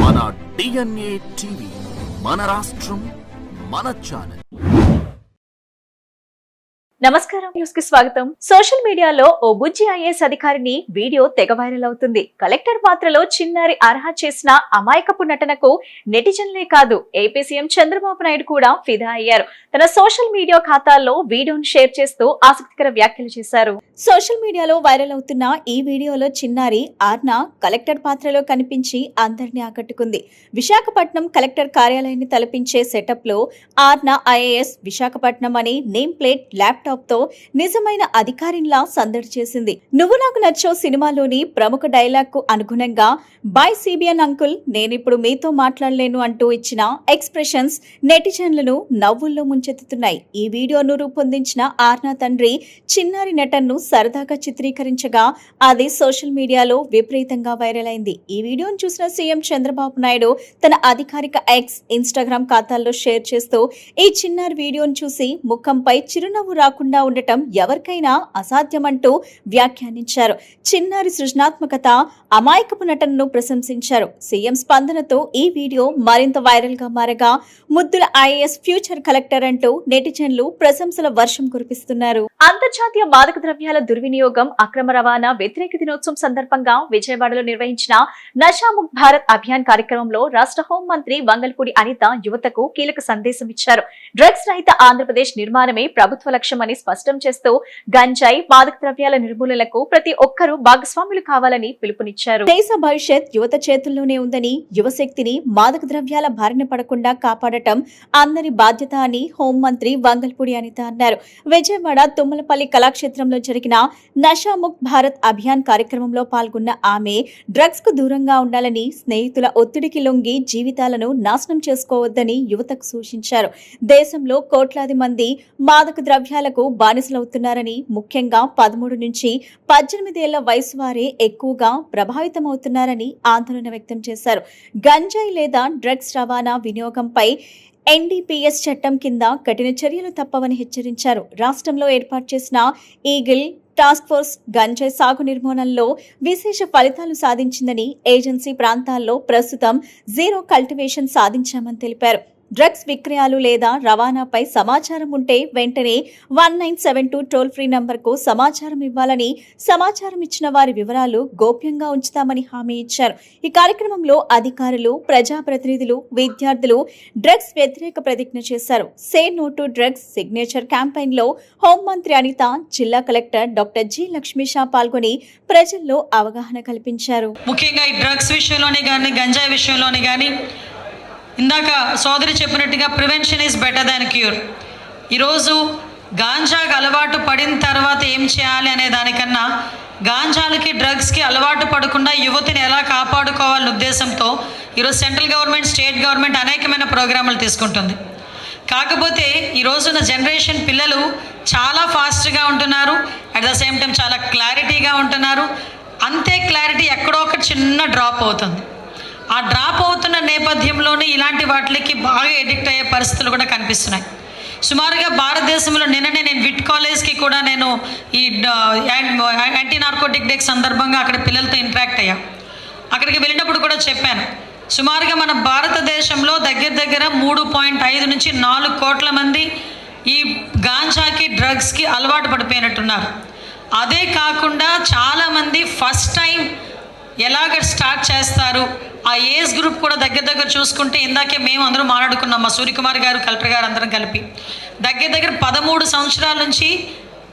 మన DNA TV, మన రాష్ట్రం, మన ఛానల్. నమస్కారం, న్యూస్ కి స్వాగతం. సోషల్ మీడియాలో ఓ బుజ్జి ఐఏఎస్ అధికారిని వీడియో తెగ వైరల్ అవుతుంది. కలెక్టర్ పాత్రలో చిన్నారి అర్హ చేసిన అమాయకపు నటనకు నెటిజన్లే కాదు, ఏపీ సీఎం చంద్రబాబు నాయుడు కూడా ఫిదా అయ్యారు. తన సోషల్ మీడియా ఖాతాల్లో వీడియోను షేర్ చేస్తూ ఆసక్తికర వ్యాఖ్యలు చేశారు. సోషల్ మీడియాలో వైరల్ అవుతున్న ఈ వీడియోలో చిన్నారి ఆర్న కలెక్టర్ పాత్రలో కనిపించి అందరినీ ఆకట్టుకుంది. విశాఖపట్నం కలెక్టర్ కార్యాలయాన్ని తలపించే సెటప్ లో ఆర్న ఐఏఎస్ విశాఖపట్నం అనే నేమ్ ప్లేట్ ల్యాప్టాప్ తో నిజమైన అధికారిలా సందడి చేసింది. నువ్వు నాకు నచ్చో సినిమాలోని ప్రముఖ డైలాగ్ కు అనుగుణంగా బై సిబిఎన్ అంకుల్, నేనిప్పుడు మీతో మాట్లాడలేను అంటూ ఇచ్చిన ఎక్స్ప్రెషన్స్ నెటిజన్లను నవ్వుల్లో ముంచెత్తుతున్నాయి. ఈ వీడియోను రూపొందించిన ఆర్నా తండ్రి చిన్నారి నటన్ను సరదాగా చిత్రీకరించగా అది సోషల్ మీడియాలో విపరీతంగా వైరల్ అయింది. ఈ వీడియోను చూసిన సీఎం చంద్రబాబు నాయుడు తన అధికారిక ఎక్స్, ఇన్స్టాగ్రామ్ ఖాతాల్లో షేర్ చేస్తూ ఈ చిన్నారి వీడియోను చూసి ముఖంపై చిరునవ్వు రాకుండా ఉండటం ఎవరికైనా అసాధ్యమంటూ వ్యాఖ్యానించారు. చిన్నారి సృజనాత్మకత, అమాయకపు నటనను ప్రశంసించారు. సీఎం స్పందనతో ఈ వీడియో మరింత వైరల్ గా మారగా ముద్దుల ఐఏఎస్ ఫ్యూచర్ కలెక్టర్ అంటూ నెటిజన్లు ప్రశంసల వర్షం కురిపిస్తున్నారు. అంతర్జాతీయ మాదక ద్రవ్యాల దుర్వినియోగం, అక్రమ రవాణా వ్యతిరేక దినోత్సవం సందర్భంగా విజయవాడలో నిర్వహించిన నషాముక్త్ భారత్ అభియాన్ కార్యక్రమంలో రాష్ట్ర హోంమంత్రి వంగల్పూడి అనిత యువతకు కీలక సందేశం ఇచ్చారు. డ్రగ్స్ రహిత ఆంధ్రప్రదేశ్ నిర్మాణమే ప్రభుత్వ లక్ష్యమని స్పష్టం చేస్తూ గంజాయి, మాదక ద్రవ్యాల నిర్మూలనకు ప్రతి ఒక్కరూ భాగస్వాములు కావాలని పిలుపునిచ్చారు. దేశ భవిష్యత్ యువత చేతుల్లోనే ఉందని, యువశక్తిని మాదక ద్రవ్యాల బారిన పడకుండా కాపాడటం అందరి బాధ్యత అని హోంమంత్రి వంగల్పూడి అనిత అన్నారు. విజయవాడ తుమ్మలపల్లి కళాక్షేత్రంలో జరిగిన నషాముక్త్ భారత్ అభియాన్ కార్యక్రమంలో పాల్గొన్న ఆమె డ్రగ్స్ కు దూరంగా ఉండాలని, స్నేహితుల ఒత్తిడికి లొంగి జీవితాలను నాశనం చేసుకోవద్దని యువతకు సూచించారు. దేశంలో కోట్లాది మంది మాదక ద్రవ్యాలకు బానిసలవుతున్నారని, ముఖ్యంగా 13 నుంచి 18 ఏళ్ల వయసు వారే ఎక్కువగా ప్రభావితమవుతున్నారని ఆందోళన వ్యక్తం చేశారు. గంజాయి లేదా డ్రగ్స్ రవాణా వినియోగంపై ఎన్డీపీఎస్ చట్టం కింద కఠిన చర్యలు తప్పవని హెచ్చరించారు. రాష్ట్రంలో ఏర్పాటు చేసిన ఈగిల్ టాస్క్ ఫోర్స్ గంజాయి సాగు నిర్మూలనలో విశేష ఫలితాలు సాధించిందని, ఏజెన్సీ ప్రాంతాల్లో ప్రస్తుతం జీరో కల్టివేషన్ సాధించామని తెలిపారు. డ్రగ్స్ విక్రయాలు లేదా రవాణాపై సమాచారం ఉంటే వెంటనే 1972 టోల్ ఫ్రీ నంబర్కు సమాచారం ఇవ్వాలని, సమాచారం ఇచ్చిన వారి వివరాలు గోప్యంగా ఉంచుతామని హామీ ఇచ్చారు. ఈ కార్యక్రమంలో అధికారులు, ప్రజాప్రతినిధులు, విద్యార్థులు డ్రగ్స్ వ్యతిరేక ప్రతిజ్ఞ చేశారు. Say no to drugs signature campaign లో హోంమంత్రి అనిత, జిల్లా కలెక్టర్ డాక్టర్ జి లక్ష్మీషా పాల్గొని ప్రజల్లో అవగాహన కల్పించారు. ముఖ్యంగా ఈ డ్రగ్స్ విషయంలోనే కానీ, గంజాయి విషయంలోనే కానీ, ఇందాక సోదరి చెప్పినట్టుగా prevention is better than cure. ఈరోజు గాంజాకి అలవాటు పడిన తర్వాత ఏం చేయాలి అనే దానికన్నా గాంజాలకి, డ్రగ్స్కి అలవాటు పడకుండా యువతిని ఎలా కాపాడుకోవాలనే ఉద్దేశంతో ఈరోజు సెంట్రల్ గవర్నమెంట్, స్టేట్ గవర్నమెంట్ అనేకమైన ప్రోగ్రాములు తీసుకుంటుంది. కాకపోతే ఈ రోజున జనరేషన్ పిల్లలు చాలా ఫాస్ట్గా ఉంటున్నారు, అట్ ద సేమ్ టైం చాలా క్లారిటీగా ఉంటున్నారు. అంతే క్లారిటీ ఎక్కడో ఒక చిన్న డ్రాప్ అవుతుంది. ఆ డ్రాప్ అవుతున్న నేపథ్యంలోనే ఇలాంటి వాటికి బాగా ఎడిక్ట్ అయ్యే పరిస్థితులు కూడా కనిపిస్తున్నాయి. సుమారుగా భారతదేశంలో నిన్ననే నేను విట్ కాలేజ్కి కూడా నేను ఈ యాంటీ నార్కోటిక్ డే సందర్భంగా అక్కడ పిల్లలతో ఇంటరాక్ట్ అయ్యా. అక్కడికి వెళ్ళినప్పుడు కూడా చెప్పాను, సుమారుగా మన భారతదేశంలో దగ్గర 3.5 నుంచి 4 కోట్ల మంది ఈ గాంజాకి, డ్రగ్స్కి అలవాటు పడిపోయినట్టున్నారు. అదే కాకుండా చాలామంది ఫస్ట్ టైం ఎలాగ స్టార్ట్ చేస్తారు, ఆ ఏజ్ గ్రూప్ కూడా దగ్గర చూసుకుంటే ఇందాకే మేము అందరూ మాట్లాడుకున్నాం, మా సూర్యకుమార్ గారు, కలెక్టర్ గారు అందరం కలిపి దగ్గర 13 సంవత్సరాల నుంచి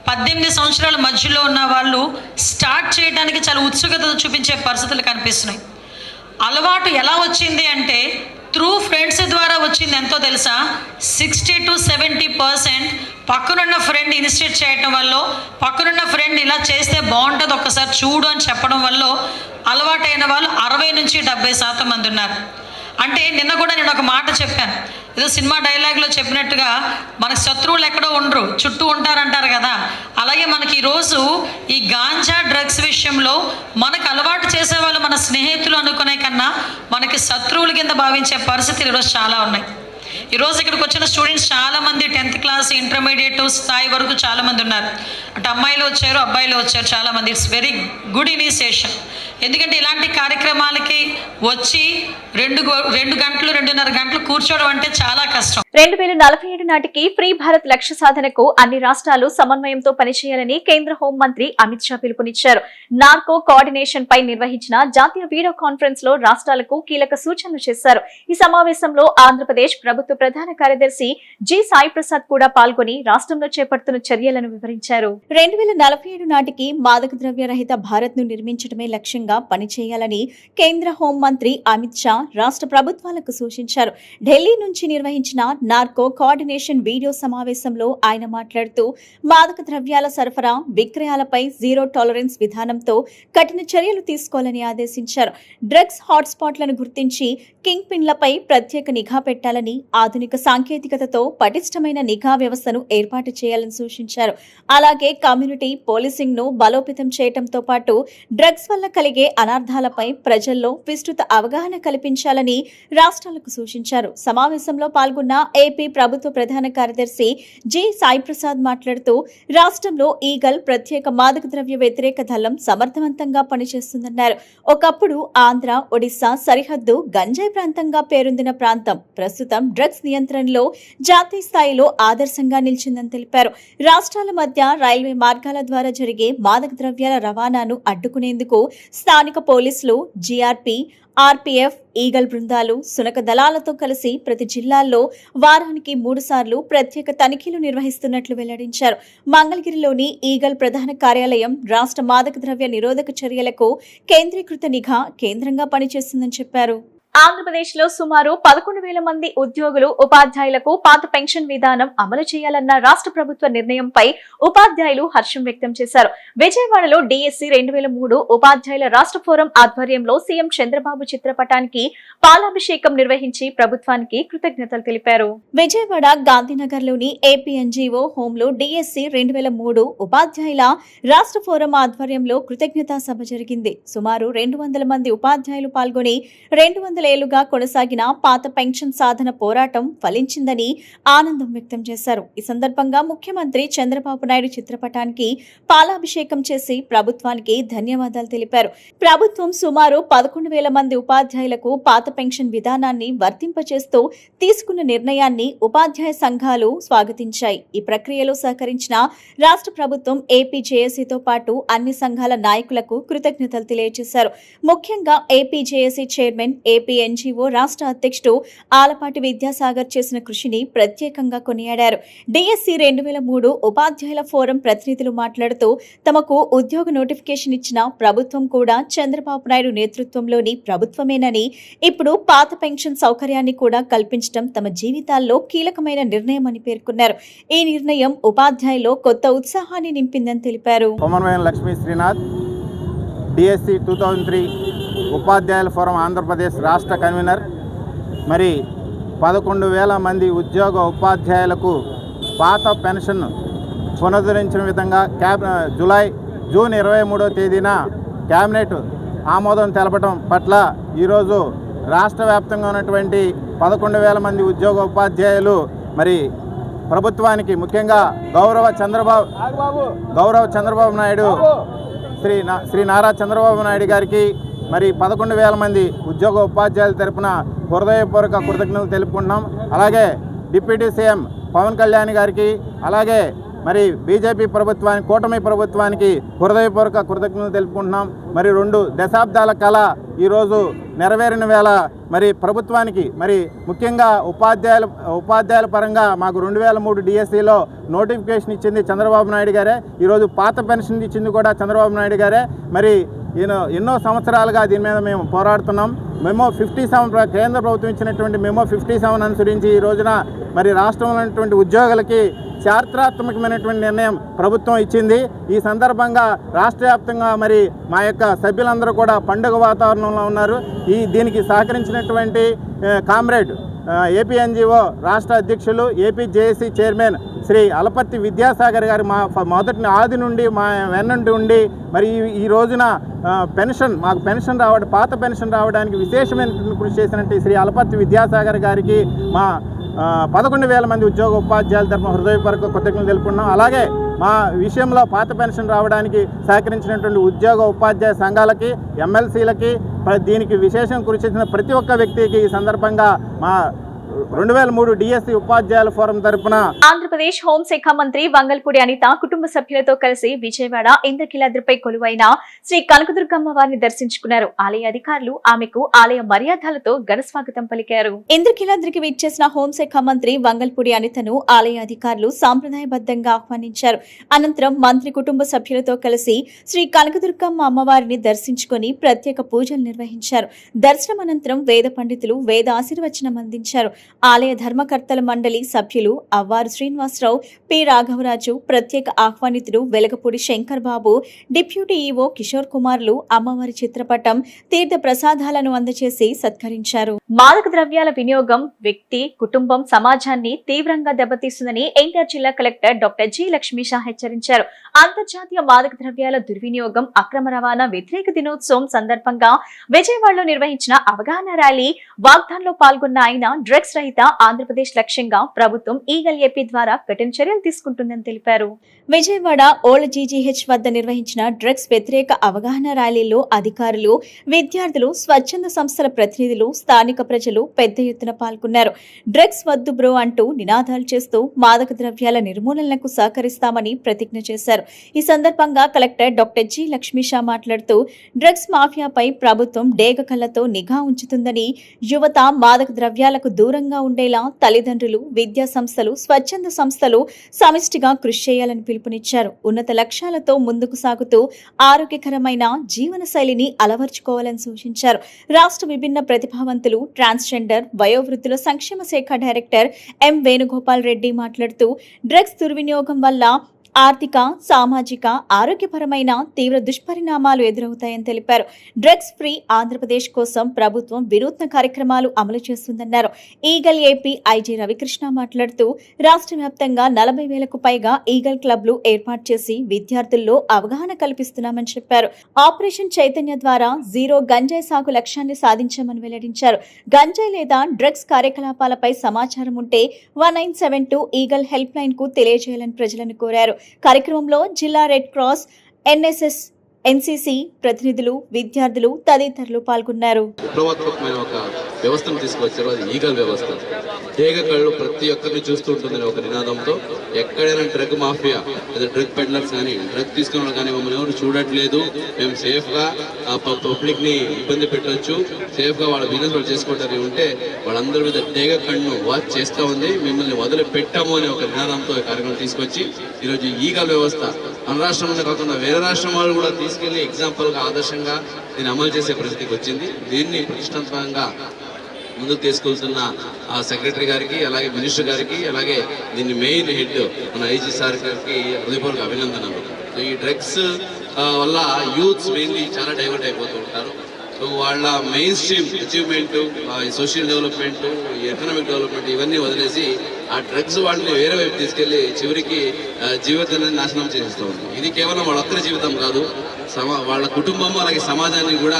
18 సంవత్సరాల మధ్యలో ఉన్న వాళ్ళు స్టార్ట్ చేయడానికి చాలా ఉత్సుకత చూపించే పరిస్థితులు కనిపిస్తున్నాయి. అలవాటు ఎలా వచ్చింది అంటే త్రూ ఫ్రెండ్స్ ద్వారా వచ్చింది. ఎంతో తెలుసా, 60 to 70% పక్కనున్న ఫ్రెండ్ ఇన్స్టిట్యూట్ చేయటం వల్ల, పక్కనున్న ఫ్రెండ్ ఇలా చేస్తే బాగుంటుంది ఒక్కసారి చూడు అని చెప్పడం వల్ల అలవాటైన వాళ్ళు 60 నుంచి 70% మంది ఉన్నారు. అంటే నిన్న కూడా నేను ఒక మాట చెప్పాను, ఏదో సినిమా డైలాగ్లో చెప్పినట్టుగా మనకు శత్రువులు ఎక్కడో ఉండరు, చుట్టూ ఉంటారంటారు కదా. అలాగే మనకి ఈరోజు ఈ గాంజా, డ్రగ్స్ విషయంలో మనకు అలవాటు చేసేవాళ్ళు మన స్నేహితులు అనుకునే కన్నా మనకి శత్రువుల కింద భావించే పరిస్థితులు ఈరోజు చాలా ఉన్నాయి. ఈరోజు ఇక్కడికి వచ్చిన స్టూడెంట్స్ చాలామంది 10th క్లాస్, ఇంటర్మీడియట్ స్థాయి వరకు చాలామంది ఉన్నారు. అటు అమ్మాయిలు వచ్చారు, అబ్బాయిలు వచ్చారు చాలామంది. It's very good initiation. ఎందుకంటే ఇలాంటి కార్యక్రమాలకి వచ్చి 2 గంటలు 2.5 గంటలు కూర్చోవడం అంటే చాలా కష్టం. 2047 నాటికి ఫ్రీ భారత్ లక్ష్య సాధనకు అన్ని రాష్ట్రాలు సమన్వయంతో పనిచేయాలని కేంద్ర హోంమంత్రి అమిత్ షా పిలుపునిచ్చారు. నార్కో కోఆర్డినేషన్ పై నిర్వహించిన జాతీయ వీడియో కాన్ఫరెన్స్ లో రాష్ట్రాలకు కీలక సూచనలు చేశారు. ఈ సమావేశంలో ఆంధ్రప్రదేశ్ ప్రభుత్వ ప్రధాన కార్యదర్శి జి సాయి ప్రసాద్ కూడా పాల్గొని రాష్ట్రంలో చేపడుతున్న చర్యలను వివరించారు. 2047 నాటికి మాదక ద్రవ్య రహిత భారత్ ను నిర్మించడమే లక్ష్యంగా పనిచేయాలని కేంద్ర హోంమంత్రి అమిత్ షా రాష్ట్ర ప్రభుత్వాలకు సూచించారు. ఢిల్లీ నుంచి నిర్వహించిన నార్కో కోఆర్డినేషన్ వీడియో సమావేశంలో ఆయన మాట్లాడుతూ మాదక ద్రవ్యాల సరఫరా విక్రయాలపై జీరో టాలరెన్స్ విధానంతో కఠిన చర్యలు తీసుకోవాలని ఆదేశించారు. డ్రగ్స్ హాట్స్పాట్లను గుర్తించి కింగ్ పిన్లపై ప్రత్యేక నిఘా పెట్టాలని, ఆధునిక సాంకేతికతతో పటిష్టమైన నిఘా వ్యవస్థను ఏర్పాటు చేయాలని సూచించారు. అలాగే కమ్యూనిటీ పోలీసింగ్ ను బలోపేతం చేయడంతో పాటు డ్రగ్స్ వల్ల కలిగే అనార్థాలపై ప్రజల్లో విస్తృత అవగాహన కల్పించాలని రాష్ట్రాలకు సూచించారు. సమావేశంలో పాల్గొన్న ఏపీ ప్రభుత్వ ప్రధాన కార్యదర్శి జి సాయి ప్రసాద్ మాట్లాడుతూ రాష్ట్రంలో ఈగల్ ప్రత్యేక మాదక ద్రవ్య వ్యతిరేక దళం సమర్థవంతంగా పనిచేస్తుందన్నారు. ఒకప్పుడు ఆంధ్ర, ఒడిశా సరిహద్దు గంజాయి ప్రాంతంగా పేరొందిన ప్రాంతం ప్రస్తుతం డ్రగ్స్ నియంత్రణలో జాతీయ స్థాయిలో ఆదర్శంగా నిలిచిందని తెలిపారు. రాష్ట్రాల మధ్య రైల్వే మార్గాల ద్వారా జరిగే మాదక ద్రవ్యాల రవాణాను అడ్డుకునేందుకు స్థానిక పోలీసులు, జీఆర్పీ, ఆర్పీఎఫ్, ఈగల్ బృందాలు, సునక దళాలతో కలిసి ప్రతి జిల్లాల్లో వారానికి 3 సార్లు ప్రత్యేక తనిఖీలు నిర్వహిస్తున్నట్లు వెల్లడించారు. మంగళగిరిలోని ఈగల్ ప్రధాన కార్యాలయం రాష్ట్ర మాదక ద్రవ్య నిరోధక చర్యలకు కేంద్రీకృత నిఘా కేంద్రంగా పనిచేస్తుందని చెప్పారు. ఆంధ్రప్రదేశ్ లో సుమారు 11,000 మంది ఉద్యోగులు, ఉపాధ్యాయులకు పాత పెన్షన్ విధానం అమలు చేయాలన్న రాష్ట్ర ప్రభుత్వ నిర్ణయంపై ఉపాధ్యాయులు హర్షం వ్యక్తం చేశారు. విజయవాడలో డిఎస్సి 2003 ఉపాధ్యాయుల రాష్ట్ర ఫోరం ఆధ్వర్యంలో సీఎం చంద్రబాబు చిత్రపటానికి పాలాభిషేకం నిర్వహించి ప్రభుత్వానికి కృతజ్ఞతలు తెలిపారు. విజయవాడ గాంధీనగర్ లోని ఏపీఎన్జీఓ హోంలో డిఎస్సి 2003 ఉపాధ్యాయుల రాష్ట్ర ఫోరం ఆధ్వర్యంలో కృతజ్ఞతా సభ జరిగింది. సుమారు 200 మంది ఉపాధ్యాయులు పాల్గొని 200 ఏళ్లుగా కొనసాగిన పాత పెన్షన్ సాధన పోరాటం ఫలించిందని ఆనందం వ్యక్తం చేశారు. ఈ సందర్భంగా ముఖ్యమంత్రి చంద్రబాబు నాయుడు చిత్రపటానికి పాలాభిషేకం చేసి ప్రభుత్వానికి ధన్యవాదాలు తెలిపారు. ప్రభుత్వం సుమారు 11,000 మంది ఉపాధ్యాయులకు పాత పెన్షన్ విధానాన్ని వర్తింపచేస్తూ తీసుకున్న నిర్ణయాన్ని ఉపాధ్యాయ సంఘాలు స్వాగతించాయి. ఈ ప్రక్రియలో సహకరించిన రాష్ట్ర ప్రభుత్వం, ఏపీ జేఏసీతో పాటు అన్ని సంఘాల నాయకులకు కృతజ్ఞతలు తెలియజేశారు. ముఖ్యంగా AP JAC chairman, AP NGO రాష్ట్ర అధ్యక్షుడు ఆలపాటి విద్యాసాగర్ చేసిన కృషిని ప్రత్యేకంగా కొనియాడారు. డిఎస్సి 2003 ఉపాధ్యాయుల ఫోరం ప్రతినిధులు మాట్లాడుతూ తమకు ఉద్యోగ నోటిఫికేషన్ ఇచ్చిన ప్రభుత్వం కూడా చంద్రబాబు నాయుడు నేతృత్వంలోని ప్రభుత్వమేనని, ఇప్పుడు పాత పెన్షన్ సౌకర్యాన్ని కూడా కల్పించడం తమ జీవితాల్లో కీలకమైన నిర్ణయం అని పేర్కొన్నారు. ఈ నిర్ణయం ఉపాధ్యాయుల్లో కొత్త ఉత్సాహాన్ని నింపిందని తెలిపారు. లక్ష్మీ శ్రీనాథ్, డిఎస్సి 2003 ఉపాధ్యాయుల ఫోరం ఆంధ్రప్రదేశ్ రాష్ట్ర కన్వీనర్. మరి 11,000 మంది ఉద్యోగ ఉపాధ్యాయులకు పాత పెన్షన్ పునరుద్ధరించిన విధంగా జూన్ 23వ తేదీన కేబినెట్ ఆమోదం తెలపడం పట్ల ఈరోజు రాష్ట్ర వ్యాప్తంగా ఉన్నటువంటి 11,000 మంది ఉద్యోగ ఉపాధ్యాయులు మరి ప్రభుత్వానికి, ముఖ్యంగా గౌరవ చంద్రబాబు నాయుడు, శ్రీ నారా చంద్రబాబు నాయుడు గారికి మరి 11,000 మంది ఉద్యోగ ఉపాధ్యాయుల తరపున హృదయపూర్వక కృతజ్ఞతలు తెలుపుకుంటున్నాం. అలాగే డిప్యూటీ సీఎం పవన్ కళ్యాణ్ గారికి, అలాగే మరి బీజేపీ ప్రభుత్వానికి, కూటమి ప్రభుత్వానికి హృదయపూర్వక కృతజ్ఞతలు తెలుపుకుంటున్నాం. మరి 2 దశాబ్దాల కళ ఈరోజు నెరవేరిన వేళ మరి ప్రభుత్వానికి, మరి ముఖ్యంగా ఉపాధ్యాయుల పరంగా మాకు 2003 డిఎస్సిలో నోటిఫికేషన్ ఇచ్చింది చంద్రబాబు నాయుడు గారే. ఈరోజు పాత పెన్షన్ ఇచ్చింది కూడా చంద్రబాబు నాయుడు గారే. మరి ఎన్నో సంవత్సరాలుగా దీని మీద మేము పోరాడుతున్నాం. మెమో 57 కేంద్ర ప్రభుత్వం ఇచ్చినటువంటి మెమో 57 అనుసరించి ఈ రోజున మరి రాష్ట్రంలో ఉన్నటువంటి ఉద్యోగులకి చారిత్రాత్మకమైనటువంటి నిర్ణయం ప్రభుత్వం ఇచ్చింది. ఈ సందర్భంగా రాష్ట్ర వ్యాప్తంగా మరి మా యొక్క సభ్యులందరూ కూడా పండుగ వాతావరణంలో ఉన్నారు. దీనికి సహకరించినటువంటి కామ్రేడ్ ఏపీ ఎన్జీఓ రాష్ట్ర అధ్యక్షులు, AP JAC chairman Shri Alaparthi Vidyasagar గారు మా మొదటి ఆది నుండి మా వెన్నంటి ఉండి మరి ఈ రోజున మాకు పెన్షన్ పాత పెన్షన్ రావడానికి విశేషమైన కృషి చేసినట్టు శ్రీ అలపర్తి విద్యాసాగర్ గారికి మా 11,000 మంది ఉద్యోగ ఉపాధ్యాయుల తరఫున హృదయపూర్వక కృతజ్ఞతలు తెలుపుకున్నాం. అలాగే మా విషయంలో పాత పెన్షన్ రావడానికి సహకరించినటువంటి ఉద్యోగ ఉపాధ్యాయ సంఘాలకి, ఎమ్మెల్సీలకి, దీనికి విశేషం కృషి చేసిన ప్రతి ఒక్క వ్యక్తికి ఈ సందర్భంగా మా 2003 డిఎస్సి ఉపాధ్యాయుల ఫోరం తరపున ఆంధ్రప్రదేశ్ హోంశాఖ మంత్రి వంగల్పూడి అనిత కుటుంబ సభ్యులతో కలిసి విజయవాడ ఇంద్రకీలాద్రిపై కొలువైన శ్రీ కనకదుర్గమ్మ వారిని దర్శించుకున్నారు. ఆలయ అధికారులు ఆమెకు ఆలయ మర్యాదలతో ఘన స్వాగతం పలికారు. ఇంద్రకీలాద్రికి విచ్చేసిన హోంశాఖ మంత్రి వంగల్పూడి అనితను ఆలయ అధికారులు సాంప్రదాయబద్ధంగా ఆహ్వానించారు. అనంతరం మంత్రి కుటుంబ సభ్యులతో కలిసి శ్రీ కనకదుర్గమ్మ అమ్మవారిని దర్శించుకుని ప్రత్యేక పూజలు నిర్వహించారు. దర్శనం అనంతరం వేద పండితులు వేద ఆశీర్వచనం అందించారు. ఆలయ ధర్మకర్తల మండలి సభ్యులు అవ్వారు శ్రీనివాసరావు, పి రాఘవరాజు, ప్రత్యేక ఆహ్వానితుడు వెలగపూడి శంకర్ బాబు, డిప్యూటీ ఈవో కిషోర్ కుమార్లు అమ్మవారి చిత్రపటం, తీర్థ ప్రసాదాలను అందజేసి సత్కరించారు. మాదక ద్రవ్యాల వినియోగం వ్యక్తి, కుటుంబం, సమాజాన్ని తీవ్రంగా దెబ్బతీస్తుందని ఎన్టీఆర్ జిల్లా కలెక్టర్ డాక్టర్ జి లక్ష్మీషా హెచ్చరించారు. అంతర్జాతీయ మాదక ద్రవ్యాల దుర్వినియోగం, అక్రమ రవాణా వ్యతిరేక దినోత్సవం సందర్భంగా విజయవాడలో నిర్వహించిన అవగాహన ర్యాలీ వాగ్దాన్లో పాల్గొన్న ఆయన డ్రగ్స్ రహిత ఆంధ్రప్రదేశ్ లక్ష్యంగా ప్రభుత్వం ఈగల్ ఏపీ ద్వారా కఠిన చర్యలు తీసుకుంటుందని తెలిపారు. విజయవాడ ఓల్డ్ జీజీహెచ్ వద్ద నిర్వహించిన డ్రగ్స్ వ్యతిరేక అవగాహన ర్యాలీలో అధికారులు, విద్యార్థులు, స్వచ్ఛంద సంస్థల ప్రతినిధులు, స్థానిక ప్రజలు పెద్ద ఎత్తున పాల్గొన్నారు. డ్రగ్స్ వద్దు బ్రో అంటూ నినాదాలు చేస్తూ మాదక ద్రవ్యాల నిర్మూలనకు సహకరిస్తామని ప్రతిజ్ఞ చేశారు. ఈ సందర్భంగా కలెక్టర్ డాక్టర్ జి లక్ష్మీషా మాట్లాడుతూ డ్రగ్స్ మాఫియాపై ప్రభుత్వం డేగ కళ్లతో నిఘా ఉంచుతుందని, యువత మాదక ద్రవ్యాలకు దూరంగా ఉండేలా తల్లిదండ్రులు, విద్యా సంస్థలు, స్వచ్ఛంద సంస్థలు సమిష్టిగా కృషి చేయాలని పిలుపునిచ్చారు. ఉన్నత లక్ష్యాలతో ముందుకు సాగుతూ ఆరోగ్యకరమైన జీవన శైలిని అలవర్చుకోవాలని సూచించారు. రాష్ట్ర విభిన్న ప్రతిభావంతులు, ట్రాన్స్జెండర్, వయోవృద్ధుల సంక్షేమ శాఖ డైరెక్టర్ ఎం వేణుగోపాల్ రెడ్డి మాట్లాడుతూ డ్రగ్స్ దుర్వినియోగం వల్ల ఆర్థిక, సామాజిక, ఆరోగ్యపరమైన తీవ్ర దుష్పరిణామాలు ఎదురవుతాయని తెలిపారు. డ్రగ్స్ ఫ్రీ ఆంధ్రప్రదేశ్ కోసం ప్రభుత్వం వినూత్న కార్యక్రమాలు అమలు చేస్తుందన్నారు. ఈగల్ ఏపీ ఐజీ రవికృష్ణ మాట్లాడుతూ రాష్ట్ర వ్యాప్తంగా 40,000కు పైగా ఈగల్ క్లబ్లు ఏర్పాటు చేసి విద్యార్థుల్లో అవగాహన కల్పిస్తున్నామని చెప్పారు. ఆపరేషన్ చైతన్య ద్వారా జీరో గంజాయి సాగు లక్ష్యాన్ని సాధించామని వెల్లడించారు. గంజాయి లేదా డ్రగ్స్ కార్యకలాపాలపై సమాచారం ఉంటే 1972 ఈగల్ హెల్ప్ లైన్ కు తెలియజేయాలని ప్రజలను కోరారు. కార్యక్రమంలో జిల్లా రెడ్ క్రాస్, ఎన్ఎస్ఎస్, ఎన్సీసీ ప్రతినిధులు, విద్యార్థులు తదితరులు పాల్గొన్నారు. విప్లవాత్మకమైన ఒక వ్యవస్థను తీసుకొచ్చారు, అది ఈగల్ వ్యవస్థ. డేగ కళ్ళు ప్రతి ఒక్కరిని చూస్తూ ఉంటుందని ఒక నినాదంతో ఎక్కడైనా డ్రగ్ మాఫియా లేదా డ్రగ్ పెడ్లర్స్ కానీ డ్రగ్ తీసుకున్న కానీ మమ్మల్ని ఎవరు చూడట్లేదు, మేము సేఫ్గా పబ్లిక్ని ఇబ్బంది పెట్టవచ్చు, సేఫ్గా వాళ్ళ బిజినెస్ వాళ్ళు చేసుకుంటారు ఉంటే వాళ్ళందరి మీద డేగ కళ్ళను వాచ్ చేస్తూ ఉంది, మిమ్మల్ని వదిలిపెట్టాము అనే ఒక నినాదంతో ఈ కార్యక్రమం తీసుకొచ్చి ఈరోజు ఈగల్ వ్యవస్థ మన రాష్ట్రంలో కాకుండా వేరే రాష్ట్రం వాళ్ళు కూడా తీసుకెళ్లి ఎగ్జాంపుల్గా ఆదర్శంగా దీన్ని అమలు చేసే పరిస్థితికి వచ్చింది. దీన్ని ప్రతిష్టాత్మకంగా ముందుకు తీసుకెళ్తున్న సెక్రటరీ గారికి, అలాగే మినిస్టర్ గారికి, అలాగే దీన్ని మెయిన్ హెడ్ మన ఐజీ సార్ గారికి హృదయపూర్వక అభినందనలు. ఈ డ్రగ్స్ వల్ల యూత్స్ మెయిన్లీ చాలా డైవర్ట్ అయిపోతూ ఉంటారు. సో వాళ్ళ main stream achievement, social development, economic development ఇవన్నీ వదిలేసి ఆ డ్రగ్స్ వాళ్ళని వేరే వైపు తీసుకెళ్లి చివరికి జీవితాన్ని నాశనం చేస్తూ ఉంది. ఇది కేవలం వాళ్ళ ఒక్కరి జీవితం కాదు, వాళ్ళ కుటుంబం అలాగే సమాజాన్ని కూడా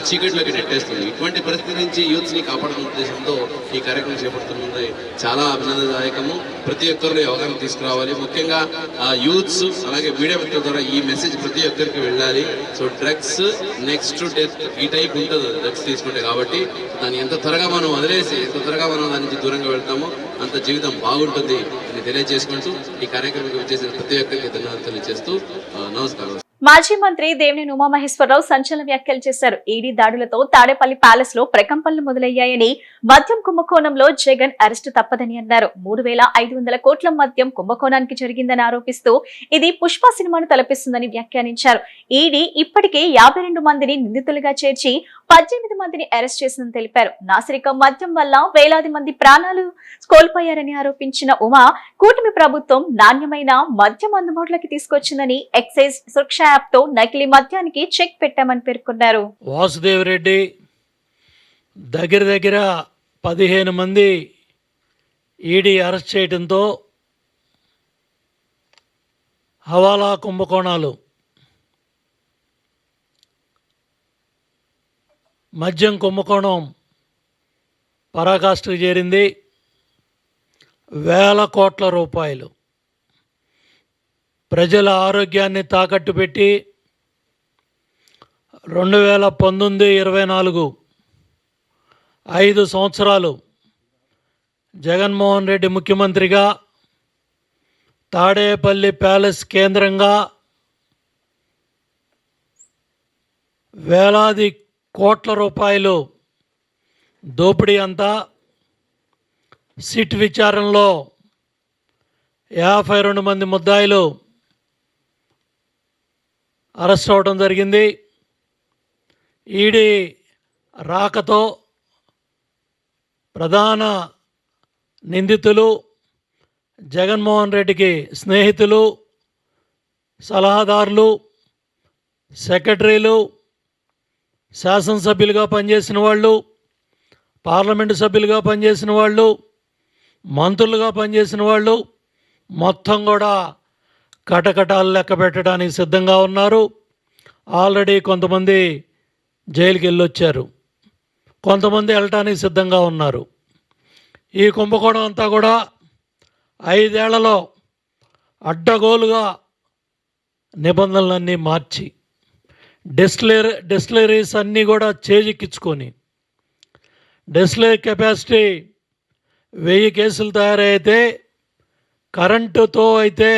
చీకట్లోకి నెట్టేస్తుంది. ఇటువంటి పరిస్థితి నుంచి యూత్స్ని కాపాడుకునే ఉద్దేశంతో ఈ కార్యక్రమం చేపడుతున్నది చాలా అభినందనదాయకము. ప్రతి ఒక్కరిలో అవగాహన తీసుకురావాలి. ముఖ్యంగా యూత్స్ అలాగే మీడియా వ్యక్తుల ద్వారా ఈ మెసేజ్ ప్రతి ఒక్కరికి వెళ్ళాలి. సో డ్రగ్స్ నెక్స్ట్ డెత్ ఈ టైప్ ఉంటుంది డ్రగ్స్ తీసుకుంటే, కాబట్టి దాన్ని ఎంత త్వరగా మనం వదిలేసి ఎంత త్వరగా మనం దాని నుంచి దూరంగా వెళ్తామో అంత జీవితం బాగుంటుంది అని తెలియజేసుకుంటూ ఈ కార్యక్రమానికి వచ్చేసిన ప్రతి ఒక్కరికి ధన్యవాదాలు తెలియజేస్తూ నమస్కారం. మాజీ మంత్రి దేవినేని ఉమామహేశ్వరరావు సంచలన వ్యాఖ్యలు చేశారు. ఈడీ దాడులతో తాడేపల్లి ప్యాలెస్ లో ప్రకంపనలు మొదలయ్యాయని, మద్యం కుంభకోణంలో జగన్ అరెస్టు తప్పదని అన్నారు. 3,500 కోట్ల మద్యం కుంభకోణానికి జరిగిందని ఆరోపిస్తూ ఇది పుష్ప సినిమాను తలపిస్తుందని వ్యాఖ్యానించారు. ఈడీ ఇప్పటికే 52 మందిని నిందితులుగా చేర్చి 18 మందిని అరెస్ట్ చేసిందని తెలిపారు. నాసిరకం మద్యం వల్ల వేలాది మంది ప్రాణాలు కోల్పోయారని ఆరోపించిన ఉమా, కూటమి ప్రభుత్వం నాణ్యమైన మద్యం అందుబాటులోకి తీసుకొచ్చిందని, ఎక్సైజ్ సురక్ష యాప్ తో నకిలీ మద్యానికి చెక్ పెట్టామని పేర్కొన్నారు. వాసుదేవరెడ్డి దగ్గర 15 మంది ఈడీ అరెస్ట్ చేయడంతో హవాలా కుంభకోణాలు, మద్యం కుంభకోణం పరాకాష్ఠకు చేరింది. వేల కోట్ల రూపాయలు ప్రజల ఆరోగ్యాన్ని తాకట్టు పెట్టి 2019-24 5 సంవత్సరాలు జగన్మోహన్ రెడ్డి ముఖ్యమంత్రిగా తాడేపల్లి ప్యాలెస్ కేంద్రంగా వేలాది కోట్ల రూపాయలు దోపిడీ అంతా సిట్ విచారణలో 52 మంది ముద్దాయిలు అరెస్ట్ అవ్వడం జరిగింది. ఈడీ రాకతో ప్రధాన నిందితులు జగన్మోహన్ రెడ్డికి స్నేహితులు, సలహాదారులు, సెక్రటరీలు, శాసనసభ్యులుగా పనిచేసిన వాళ్ళు, పార్లమెంటు సభ్యులుగా పనిచేసిన వాళ్ళు, మంత్రులుగా పనిచేసిన వాళ్ళు మొత్తం కూడా కటకటాలు లెక్క పెట్టడానికి సిద్ధంగా ఉన్నారు. ఆల్రెడీ కొంతమంది జైలుకి వెళ్ళొచ్చారు, కొంతమంది వెళ్ళటానికి సిద్ధంగా ఉన్నారు. ఈ కుంభకోణం అంతా కూడా 5 ఏళ్లలో అడ్డగోలుగా నిబంధనలన్నీ మార్చి డిస్టిలరీస్ అన్నీ కూడా చేజిక్కించుకొని డిస్టిలరీ కెపాసిటీ 1000 కేసులు తయారైతే కరెంటుతో అయితే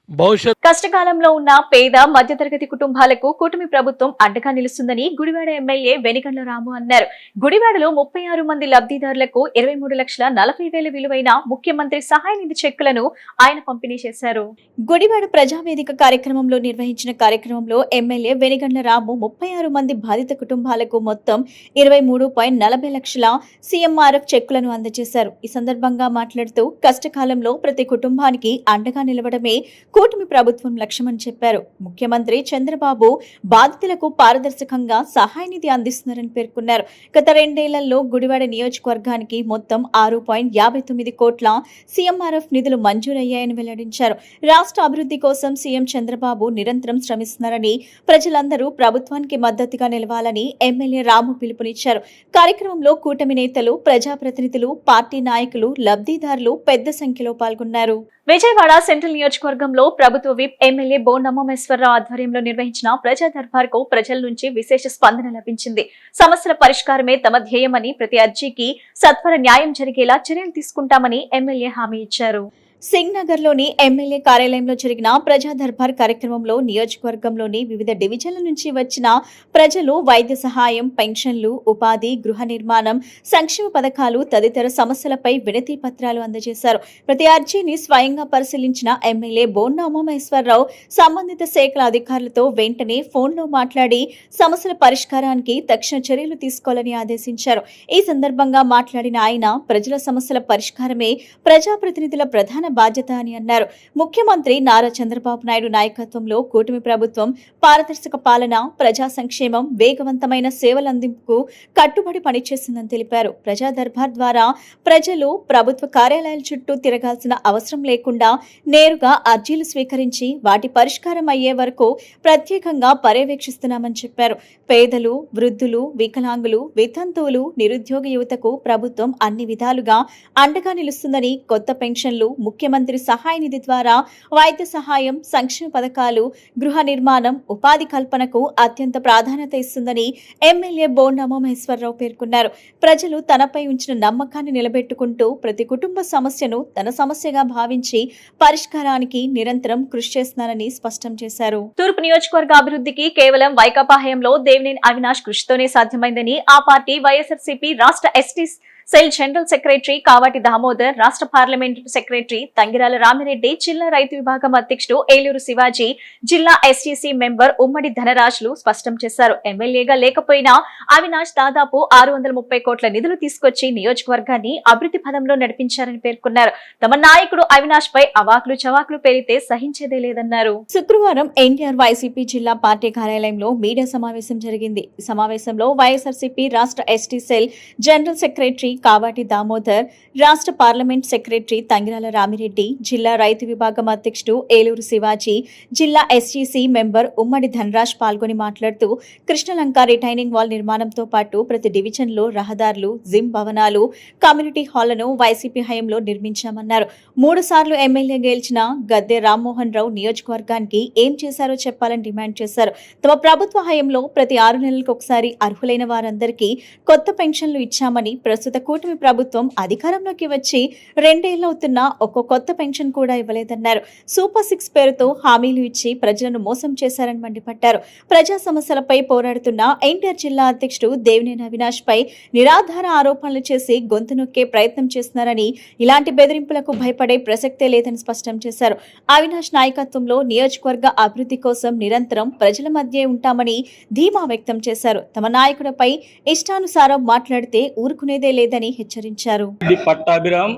భవిష్యత్ కష్టకాలంలో ఉన్న పేద మధ్యతరగతి కుటుంబాలకు కూటమి ప్రభుత్వం అండగా నిలుస్తుందని గుడివాడ ఎమ్మెల్యే వెనిగండ్ల రాము అన్నారు. గుడివాడలో 36 మంది లబ్ధిదారులకు 23,40,000 విలువైన ముఖ్యమంత్రి సహాయ నిధి చెక్కులను ఆయన పంపిణీ చేశారు. గుడివాడ ప్రజావేదిక కార్యక్రమంలో నిర్వహించిన కార్యక్రమంలో ఎమ్మెల్యే వెనిగండ్ల రాము 36 మంది బాధిత కుటుంబాలకు మొత్తం 23.40 లక్షల సీఎంఆర్ఎఫ్ చెక్కులను అందజేశారు. ఈ సందర్భంగా మాట్లాడుతూ కష్టకాలంలో ప్రతి కుటుంబానికి అండగా నిలవడమే కూటమి ప్రభుత్వం లక్ష్యమని చెప్పారు. ముఖ్యమంత్రి చంద్రబాబు బాధితులకు పారదర్శకంగా సహాయ నిధి అందిస్తున్నారని పేర్కొన్నారు. గత 2 ఏళ్లలో గుడివాడ నియోజకవర్గానికి మొత్తం 6.59 కోట్ల సీఎంఆర్ఎఫ్ నిధులు మంజూరయ్యాయని వెల్లడించారు. రాష్ట్ర అభివృద్ధి కోసం సీఎం చంద్రబాబు నిరంతరం శ్రమిస్తున్నారని, ప్రజలందరూ ప్రభుత్వానికి మద్దతుగా నిలవాలని ఎమ్మెల్యే రాము పిలుపునిచ్చారు. కార్యక్రమంలో కూటమి నేతలు, ప్రజాప్రతినిధులు, పార్టీ నాయకులు, లబ్ధిదారులు పెద్ద సంఖ్యలో పాల్గొన్నారు. విజయవాడ సెంట్రల్ నియోజకవర్గంలో ప్రభుత్వ విప్ ఎమ్మెల్యే బోండా ఉమామహేశ్వరరావు ఆధ్వర్యంలో నిర్వహించిన ప్రజా దర్బార్ కు ప్రజల నుంచి విశేష స్పందన లభించింది. సమస్యల పరిష్కారమే తమ ధ్యేయమని, ప్రతి అర్జీకి సత్వర న్యాయం జరిగేలా చర్యలు తీసుకుంటామని ఎమ్మెల్యే హామీ ఇచ్చారు. సింగ్ నగర్ లోని ఎమ్మెల్యే కార్యాలయంలో జరిగిన ప్రజా దర్బార్ కార్యక్రమంలో నియోజకవర్గంలోని వివిధ డివిజన్ల నుంచి వచ్చిన ప్రజలు వైద్య సహాయం, పెన్షన్లు, ఉపాధి, గృహ నిర్మాణం, సంక్షేమ పథకాలు తదితర సమస్యలపై వినతి పత్రాలు అందజేశారు. ప్రతి అర్జీని స్వయంగా పరిశీలించిన ఎమ్మెల్యే బోండా ఉమామహేశ్వరరావు సంబంధిత శాఖల అధికారులతో వెంటనే ఫోన్లో మాట్లాడి సమస్యల పరిష్కారానికి తక్షణ చర్యలు తీసుకోవాలని ఆదేశించారు. ఈ సందర్భంగా మాట్లాడిన ఆయన ప్రజల సమస్యల పరిష్కారమే ప్రజాప్రతినిధుల ప్రధాన బాధ్యత అని అన్నారు. ముఖ్యమంత్రి నారా చంద్రబాబు నాయుడు నాయకత్వంలో కూటమి ప్రభుత్వం పారదర్శక పాలన, ప్రజా సంక్షేమం, వేగవంతమైన సేవలందింపుకు కట్టుబడి పనిచేస్తుందని తెలిపారు. ప్రజా దర్బార్ ద్వారా ప్రజలు ప్రభుత్వ కార్యాలయాల చుట్టూ తిరగాల్సిన అవసరం లేకుండా నేరుగా అర్జీలు స్వీకరించి వాటి పరిష్కారం అయ్యే వరకు ప్రత్యేకంగా పర్యవేక్షిస్తున్నామని చెప్పారు. పేదలు, వృద్ధులు, వికలాంగులు, వితంతువులు, నిరుద్యోగ యువతకు ప్రభుత్వం అన్ని విధాలుగా అండగా నిలుస్తుందని, కొత్త పెన్షన్లు, ముఖ్యమంత్రి సహాయ నిధి ద్వారా వైద్య సహాయం, సంక్షేమ పథకాలు, గృహ నిర్మాణం, ఉపాధి కల్పనకు అత్యంత ప్రాధాన్యత ఇస్తుందని ఎమ్మెల్యే బోండా ఉమామహేశ్వరరావు పేర్కొన్నారు. ప్రజలు తనపై ఉంచిన నమ్మకాన్ని నిలబెట్టుకుంటూ ప్రతి కుటుంబ సమస్యను తన సమస్యగా భావించి పరిష్కారానికి నిరంతరం కృషి చేస్తున్నారని స్పష్టం చేశారు. తూర్పు నియోజకవర్గ అభివృద్ధికి కేవలం వైకాపా హయాంలో దేవినేని అవినాష్ కృషితోనే సాధ్యమైందని ఆ పార్టీ వైఎస్ఆర్సీపీ రాష్ట్ర ST cell general secretary Kavati Damodar, రాష్ట్ర పార్లమెంటు సెక్రటరీ తంగిరాల రామిరెడ్డి, జిల్లా రైతు విభాగం అధ్యక్షుడు ఏలూరు శివాజీ, జిల్లా ఎస్టీసీ మెంబర్ ఉమ్మడి ధనరాజులు స్పష్టం చేశారు. ఎమ్మెల్యేగా లేకపోయినా అవినాష్ దాదాపు 630 కోట్ల నిధులు తీసుకొచ్చి నియోజకవర్గాన్ని అభివృద్ధి పదంలో నడిపించారని పేర్కొన్నారు. తమ నాయకుడు అవినాష్ పై అవాకులు చవాకులు పేరితే సహించేదే లేదన్నారు. శుక్రవారం ఎన్టీఆర్ వైసీపీ జిల్లా పార్టీ కార్యాలయంలో మీడియా సమావేశం జరిగింది. ఈ సమావేశంలో వైఎస్ఆర్సీపీ రాష్ట్ర ST cell general secretary Kavati Damodar, రాష్ట్ర పార్లమెంట్ సెక్రటరీ తంగిరాల రామిరెడ్డి, జిల్లా రైతు విభాగం అధ్యక్షుడు ఏలూరు శివాజీ, జిల్లా ఎస్జీసీ మెంబర్ ఉమ్మడి ధనరాజ్ పాల్గొని మాట్లాడుతూ కృష్ణలంక రిటైనింగ్ వాల్ నిర్మాణంతో పాటు ప్రతి డివిజన్లో రహదారులు, జిమ్ భవనాలు, కమ్యూనిటీ హాళ్లను వైసీపీ హయాంలో నిర్మించామన్నారు. 3 సార్లు ఎమ్మెల్యే గెలిచిన గద్దె రామ్మోహన్ రావు నియోజకవర్గానికి ఏం చేశారో చెప్పాలని డిమాండ్ చేశారు. తమ ప్రభుత్వ హయాంలో ప్రతి 6 నెలలకు ఒకసారి అర్హులైన వారందరికీ కొత్త పెన్షన్లు ఇచ్చామని, ప్రస్తుత కూటమి ప్రభుత్వం అధికారంలోకి వచ్చి 2 ఏళ్లవుతున్నా ఒక్కో కొత్త పెన్షన్ కూడా ఇవ్వలేదన్నారు. సూపర్ 6 పేరుతో హామీలు ఇచ్చి ప్రజలను మోసం చేశారని మండిపడ్డారు. ప్రజా సమస్యలపై పోరాడుతున్న ఎన్టీఆర్ జిల్లా అధ్యక్షుడు దేవినేని అవినాష్ పై నిరాధార ఆరోపణలు చేసి గొంతు నొక్కే ప్రయత్నం చేస్తున్నారని, ఇలాంటి బెదిరింపులకు భయపడే ప్రసక్తే లేదని స్పష్టం చేశారు. అవినాష్ నాయకత్వంలో నియోజకవర్గ అభివృద్ధి కోసం నిరంతరం ప్రజల మధ్య ఉంటామని ధీమా వ్యక్తం చేశారు. తమ నాయకుడిపై ఇష్టానుసారం మాట్లాడితే ఊరుకునేదే లేదని హెచ్చరించారు. Pattabhiram,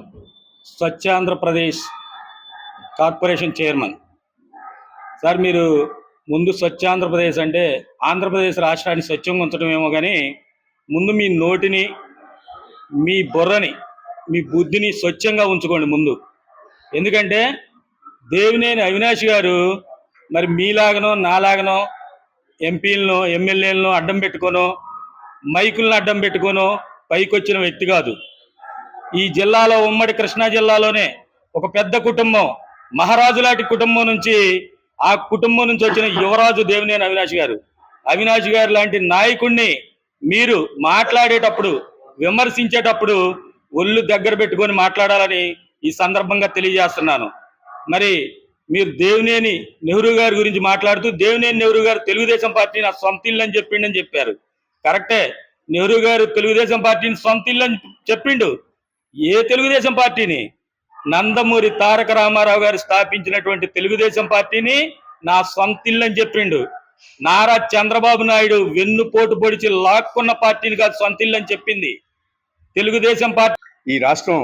స్వచ్ఛాంధ్రప్రదేశ్ corporation chairman. సార్, మీరు ముందు స్వచ్ఛాంధ్రప్రదేశ్ అంటే ఆంధ్రప్రదేశ్ రాష్ట్రాన్ని స్వచ్ఛంగా ఉంచడమేమో, కానీ ముందు మీ నోటిని, మీ బుర్రని, మీ బుద్ధిని స్వచ్ఛంగా ఉంచుకోండి ముందు. ఎందుకంటే దేవినేని అవినాష్ గారు మరి మీలాగనో నాలాగనో ఎంపీలను, ఎమ్మెల్యేలను అడ్డం పెట్టుకోనో, మైకులను అడ్డం పెట్టుకోనో పైకొచ్చిన వ్యక్తి కాదు. ఈ జిల్లాలో, ఉమ్మడి కృష్ణా జిల్లాలోనే ఒక పెద్ద కుటుంబం, మహారాజు లాంటి కుటుంబం నుంచి, ఆ కుటుంబం నుంచి వచ్చిన యువరాజు దేవినేని అవినాష్ గారు. అవినాష్ గారు లాంటి నాయకుడిని మీరు మాట్లాడేటప్పుడు, విమర్శించేటప్పుడు ఒళ్ళు దగ్గర పెట్టుకొని మాట్లాడాలని ఈ సందర్భంగా తెలియజేస్తున్నాను. మరి మీరు దేవినేని నెహ్రూ గారి గురించి మాట్లాడుతూ, దేవినేని నెహ్రూ గారు తెలుగుదేశం పార్టీ నా సొంత ఇల్లు అని చెప్పిండని చెప్పారు. కరెక్టే, నెహ్రూ గారు తెలుగుదేశం పార్టీని సొంత ఇల్లు అని చెప్పిండు. ఏ తెలుగుదేశం పార్టీని? నందమూరి తారక రామారావు గారు స్థాపించినటువంటి తెలుగుదేశం పార్టీని నా సొంత ఇల్లు అని చెప్పిండు. నారా చంద్రబాబు నాయుడు వెన్నుపోటు పొడిచి లాక్కున్న పార్టీని కాదు సొంత ఇల్లు అని చెప్పింది తెలుగుదేశం పార్టీ. ఈ రాష్ట్రం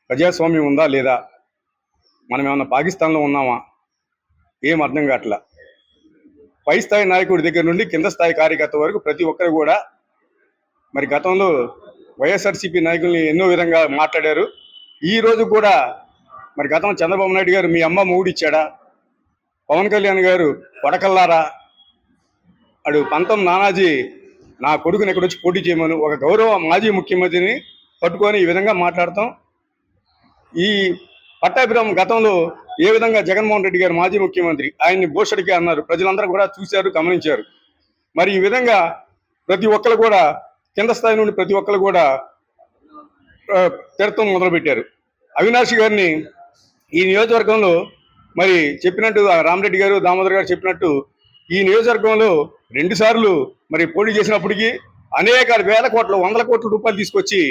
ప్రజాస్వామ్యం ఉందా లేదా? మనం ఏమన్నా పాకిస్తాన్లో ఉన్నామా? ఏం అర్థం కావట్లా. పై స్థాయి నాయకుడి దగ్గర నుండి కింద స్థాయి కార్యకర్త వరకు ప్రతి ఒక్కరు కూడా మరి గతంలో వైఎస్ఆర్సీపీ నాయకుల్ని ఎన్నో విధంగా మాట్లాడారు. ఈ రోజు కూడా మరి గతం చంద్రబాబు నాయుడు గారు మీ అమ్మ మూడిచ్చాడా, పవన్ కళ్యాణ్ గారు కొడకల్లారా, అడు పంతం నానాజీ నా కొడుకుని ఎక్కడొచ్చి పోటీ చేయమని ఒక గౌరవ మాజీ ముఖ్యమంత్రిని పట్టుకొని ఈ విధంగా మాట్లాడతాం. ఈ పట్టాభిరామ్ గతంలో ఏ విధంగా జగన్మోహన్ రెడ్డి గారు మాజీ ముఖ్యమంత్రి ఆయన్ని భూషడికి అన్నారు, ప్రజలందరూ కూడా చూశారు, గమనించారు. మరి ఈ విధంగా ప్రతి ఒక్కరు కూడా కింద స్థాయి నుండి ప్రతి ఒక్కరు కూడా తిడతం మొదలుపెట్టారు. అవినాష్ గారిని ఈ నియోజకవర్గంలో మరి చెప్పినట్టు రామిరెడ్డి గారు, దామోదర్ గారు చెప్పినట్టు ఈ నియోజకవర్గంలో 2 సార్లు మరి పోటీ చేసినప్పటికీ అనేక వేల కోట్ల, 100 కోట్ల రూపాయలు తీసుకొచ్చి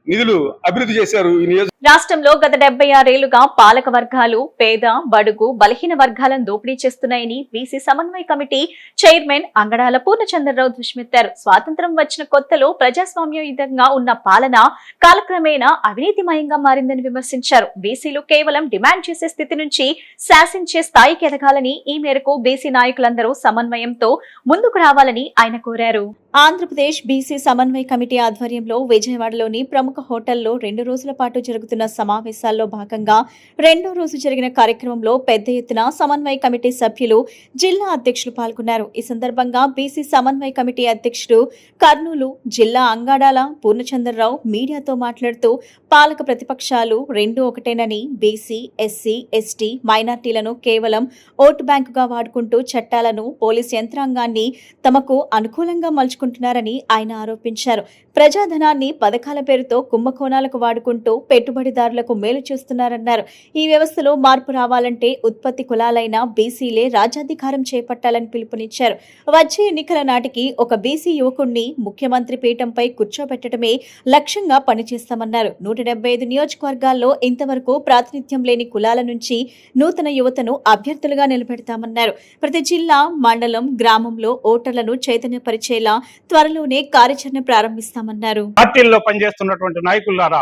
నిధులు అభివృద్ధి చేశారు ఈ నియోజకవర్గం. రాష్ట్రంలో గత 76 ఏళ్లుగా పాలక వర్గాలు పేద, బడుగు, బలహీన వర్గాలను దోపిడీ చేస్తున్నాయని బీసీ సమన్వయ కమిటీ చైర్మన్ అంగడాల పూర్ణచంద్రరావు దుష్మెత్తారు. స్వాతంత్ర్యం వచ్చిన కొత్తలో ప్రజాస్వామ్యయుతంగా ఉన్న పాలన కాలక్రమేణా అవినీతిమయంగా మారిందని విమర్శించారు. బీసీలు కేవలం డిమాండ్ చేసే స్థితి నుంచి శాసించే స్థాయికి ఎదగాలని, ఈ మేరకు బీసీ నాయకులందరూ సమన్వయంతో ముందుకు రావాలని ఆయన కోరారు. ఆంధ్రప్రదేశ్ బీసీ సమన్వయ కమిటీ ఆధ్వర్యంలో విజయవాడలోని ప్రముఖ హోటల్లో 2 రోజుల పాటు జరుగుతున్న సమావేశాల్లో భాగంగా 2వ రోజు జరిగిన కార్యక్రమంలో పెద్ద ఎత్తున సమన్వయ కమిటీ సభ్యులు, జిల్లా అధ్యక్షులు పాల్గొన్నారు. ఈ సందర్భంగా బీసీ సమన్వయ కమిటీ అధ్యక్షుడు కర్నూలు జిల్లా అంగాడాల పూర్ణచంద్రరావు మీడియాతో మాట్లాడుతూ, పాలక ప్రతిపక్షాలు 2 ఒకటేనని, బీసీ, ఎస్సీ, ఎస్టీ, మైనార్టీలను కేవలం ఓటు బ్యాంకుగా వాడుకుంటూ చట్టాలను, పోలీస్ యంత్రాంగాన్ని తమకు అనుకూలంగా మలుచుకుంటున్నారని ఆయన ఆరోపించారు. ప్రజాధనాన్ని పథకాల పేరుతో కుంభకోణాలకు వాడుకుంటూ పెట్టుబడిదారులకు మేలు చేస్తున్నారన్నారు. ఈ వ్యవస్థలో మార్పు రావాలంటే ఉత్పత్తి కులాలైన బీసీలే రాజ్యాధికారం చేపట్టాలని పిలుపునిచ్చారు. వచ్చే ఎన్నికల నాటికి ఒక బీసీ యువకుణ్ణి ముఖ్యమంత్రి పీఠంపై కూర్చోబెట్టడమే లక్ష్యంగా పనిచేస్తామన్నారు. 175 నియోజకవర్గాల్లో ఇంతవరకు ప్రాతినిధ్యం లేని కులాల నుంచి నూతన యువతను అభ్యర్థులుగా నిలబెడతామన్నారు. ప్రతి జిల్లా, మండలం, గ్రామంలో ఓటర్లను చైతన్యపరిచేలా త్వరలోనే కార్యాచరణ ప్రారంభిస్తామన్నారు. పార్టీల్లో పనిచేస్తున్నటువంటి నాయకులారా,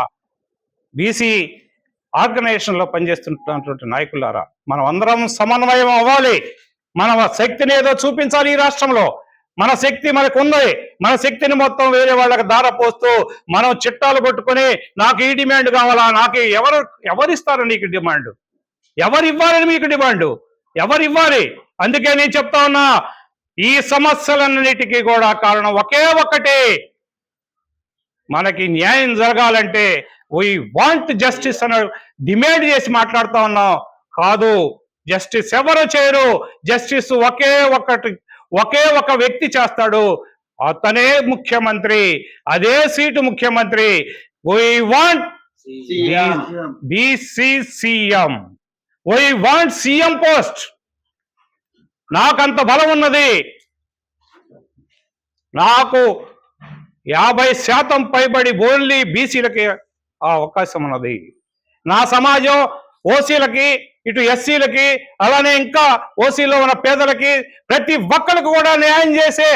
బీసీ ఆర్గనైజేషన్ లో పనిచేస్తున్నటువంటి నాయకులారా, మనం అందరం సమన్వయం అవ్వాలి. మన శక్తిని ఏదో చూపించాలి. ఈ రాష్ట్రంలో మన శక్తి మనకు ఉంది. మన శక్తిని మొత్తం వేరే వాళ్ళకి దారపోస్తూ మనం చిట్టాలు కొట్టుకొని నాకు ఈ డిమాండ్ కావాలా, నాకు ఎవరిస్తారు నీకు డిమాండ్? ఎవరు ఇవ్వాలని మీకు డిమాండ్? ఎవరు ఇవ్వాలి? అందుకే నేను చెప్తా ఉన్నా, ఈ సమస్యలన్నిటికీ కూడా కారణం ఒకే ఒక్కటి, మనకి న్యాయం జరగాలంటే వీ వాంట్ జస్టిస్ అని డిమాండ్ చేసి మాట్లాడుతా ఉన్నాం. కాదు, జస్టిస్ ఎవరు చేయరు. జస్టిస్ ఒకే ఒక వ్యక్తి చేస్తాడు, అతనే ముఖ్యమంత్రి, అదే సీటు ముఖ్యమంత్రి. We want BCCM, we want CM post. నాకంత బలం ఉన్నది, నాకు 50% పైబడి ఓన్లీ బీసీలకి ఆ అవకాశం ఉన్నది. నా సమాజం ఓసీలకి, ఇటు ఎస్సీలకి, అలానే ఇంకా ఓసీలో ఉన్న పేదలకి, ప్రతి ఒక్కరికి కూడా న్యాయం చేసే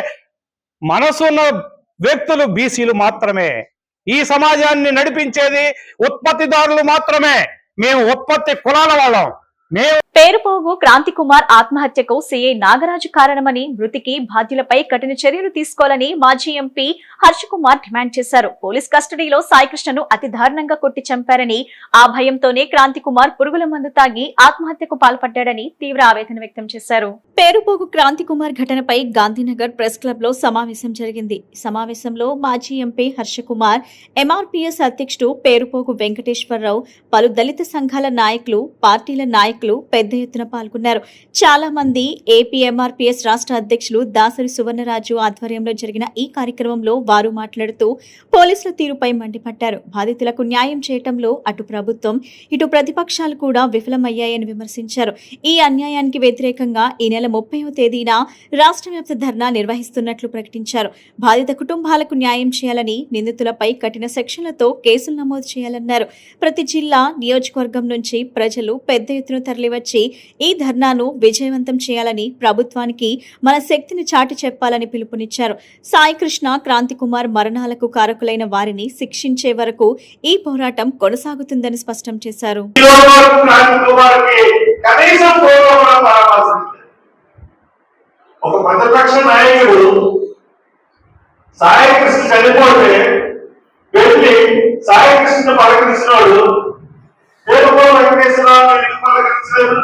మనసు ఉన్న వ్యక్తులు బీసీలు మాత్రమే. ఈ సమాజాన్ని నడిపించేది ఉత్పత్తిదారులు మాత్రమే. మేము ఉత్పత్తి కులాల వాళ్ళం. పేరుపోగు క్రాంతి కుమార్ ఆత్మహత్యకు సీఐ నాగరాజు కారణమని, మృతికి బాధ్యులపై కఠిన చర్యలు తీసుకోవాలని మాజీ ఎంపీ హర్ష కుమార్ డిమాండ్ చేశారు. పోలీస్ కస్టడీలో సాయికృష్ణను అతి దారుణంగా కొట్టి చంపారని, ఆ భయంతోనే క్రాంతి కుమార్ పురుగుల మందు తాగి ఆత్మహత్యకు పాల్పడ్డాడని తీవ్ర ఆవేదన వ్యక్తం చేశారు. పేరుపోగు క్రాంతి కుమార్ ఘటనపై గాంధీనగర్ ప్రెస్ క్లబ్ లో సమావేశం జరిగింది. సమావేశంలో మాజీ ఎంపీ హర్ష కుమార్, ఎంఆర్పీఎస్ అధ్యక్షుడు పేరుపోగు వెంకటేశ్వరరావు, పలు దళిత సంఘాల నాయకులు, పార్టీల నాయకులు పెద్ద ఎత్తున పాల్గొన్నారు. చాలా మంది ఏపీ ఎంఆర్పీఎస్ రాష్ట్ర అధ్యక్షులు దాసరి సువర్ణరాజు ఆధ్వర్యంలో జరిగిన ఈ కార్యక్రమంలో వారు మాట్లాడుతూ పోలీసుల తీరుపై మండిపడ్డారు. బాధితులకు న్యాయం చేయటంలో అటు ప్రభుత్వం, ఇటు ప్రతిపక్షాలు కూడా విఫలమయ్యాయని విమర్శించారు. ఈ అన్యాయానికి వ్యతిరేకంగా ఈ నెల 30వ తేదీన రాష్ట్ర వ్యాప్త ధర్నా నిర్వహిస్తున్నట్లు ప్రకటించారు. బాధిత కుటుంబాలకు న్యాయం చేయాలని, నిందితులపై కఠిన సెక్షన్లతో కేసులు నమోదు చేయాలన్నారు. ప్రతి జిల్లా, నియోజకవర్గం నుంచి ప్రజలు పెద్ద ఎత్తున తరలివచ్చి ఈ ధర్నాను విజయవంతం చేయాలని, ప్రభుత్వానికి మన శక్తిని చాటి చెప్పాలని పిలుపునిచ్చారు. సాయికృష్ణ, క్రాంతి కుమార్ మరణాలకు కారకులైన వారిని శిక్షించే వరకు ఈ పోరాటం కొనసాగుతుందని స్పష్టం చేశారు. ఒక ప్రతిపక్ష నాయకుడు సాయికృష్ణ చనిపోతే వెళ్ళి సాయికృష్ణ పలకరించినాడు, పలకరించలేదు.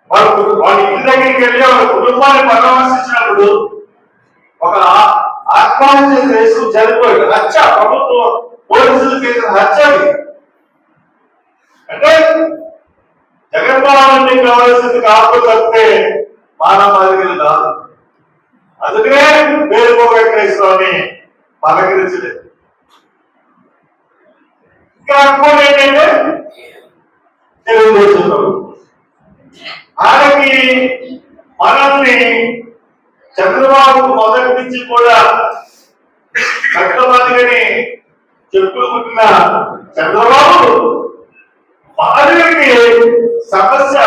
వాళ్ళ ఇంటి దగ్గరికి వెళ్ళి వాళ్ళ కుటుంబాన్ని పరామర్శించినప్పుడు ఒక ఆత్మహత్య చేసుకుని చనిపోయాడు. హత్య, ప్రభుత్వం పోలీసులు చేసిన హత్య. అంటే జగన్మోహన్ రెడ్డి కావాల్సింది కాకపోతే మానవాధికారులు కాదు. అందుకనే పేరుపోగు వెంకటేశ్వరరావుని పలకరించలేదు. ఇంకా అనుకోని ఏంటంటే తెలుగుదేశం ఆయనకి మనల్ని చంద్రబాబు మొదటి నుంచి కూడా కట్టమందిని చెప్పులు కుట్టిన చంద్రబాబు బాధితుడికి సమస్య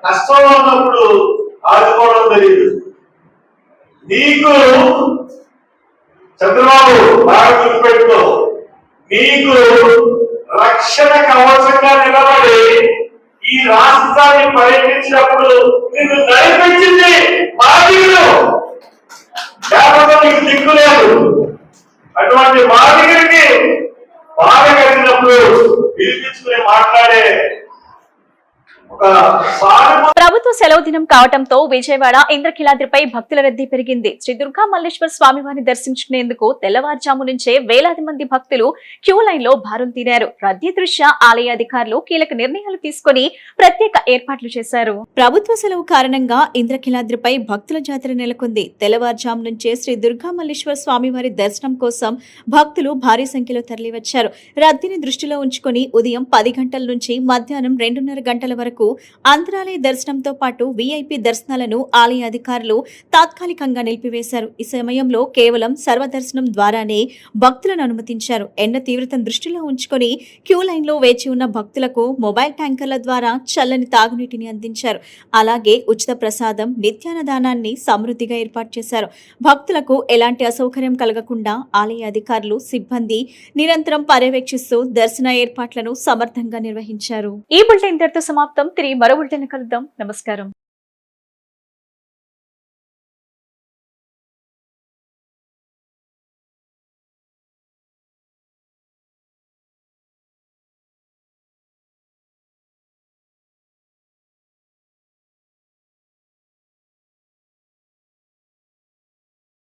కష్టంలో ఉన్నప్పుడు ఆదుకోవడం తెలియదు. నీకు చంద్రబాబు బాగా గుర్తుపెట్టుకో, నీకు రక్షణ కవచంగా నిలబడి ఈ రాష్ట్రాన్ని పర్యటించినప్పుడు నిన్ను నడిపించింది బాధితుడు, లేకపోతే నీకు దిక్కు లేదు. అటువంటి బాధితుడికి బాధ కలిగినప్పుడు పిలిపించుకుని మాట్లాడే ప్రభుత్వ సెలవు దినం కావడంతో విజయవాడ ఇంద్రకీలాద్రిపై భక్తుల రద్దీ పెరిగింది. శ్రీ దుర్గా మల్లేశ్వర స్వామివారిని దర్శించుకునేందుకు తెల్లవారుజాము నుంచే వేలాది మంది భక్తులు క్యూ లైన్ లో బారులు తీరారు. రద్దీ దృష్ట్యా ఆలయ అధికారులు కీలక నిర్ణయాలు తీసుకుని ప్రత్యేక ఏర్పాట్లు చేశారు. ప్రభుత్వ సెలవు కారణంగా ఇంద్రకీలాద్రిపై భక్తుల జాతర నెలకొంది. తెల్లవారుజాము నుంచే శ్రీ దుర్గా మల్లేశ్వర స్వామివారి దర్శనం కోసం భక్తులు భారీ సంఖ్యలో తరలివచ్చారు. రద్దీని దృష్టిలో ఉంచుకుని ఉదయం 10 గంటల నుంచి మధ్యాహ్నం 2:30 గంటల వరకు అంతరాలయ దర్శనంతో పాటు వీఐపీ దర్శనాలను ఆలయ అధికారులు తాత్కాలికంగా నిలిపివేశారు. ఈ సమయంలో కేవలం సర్వదర్శనం ద్వారానే భక్తులను అనుమతించారు. ఎండ తీవ్రతను దృష్టిలో ఉంచుకొని క్యూ లైన్ లో వేచి ఉన్న భక్తులకు మొబైల్ ట్యాంకర్ల ద్వారా చల్లని తాగునీటిని అందించారు. అలాగే ఉచిత ప్రసాదం, నిత్యాన్నదానాన్ని సమృద్ధిగా ఏర్పాటు చేశారు. భక్తులకు ఎలాంటి అసౌకర్యం కలగకుండా ఆలయ అధికారులు, సిబ్బంది నిరంతరం పర్యవేక్షిస్తూ దర్శన ఏర్పాట్లను సమర్థంగా నిర్వహించారు. ఈ బులెటిన్ ఇంతటితో సమాప్తం. తిరిగి మరో బులెటిన్ కలుద్దాం. నమస్కారం.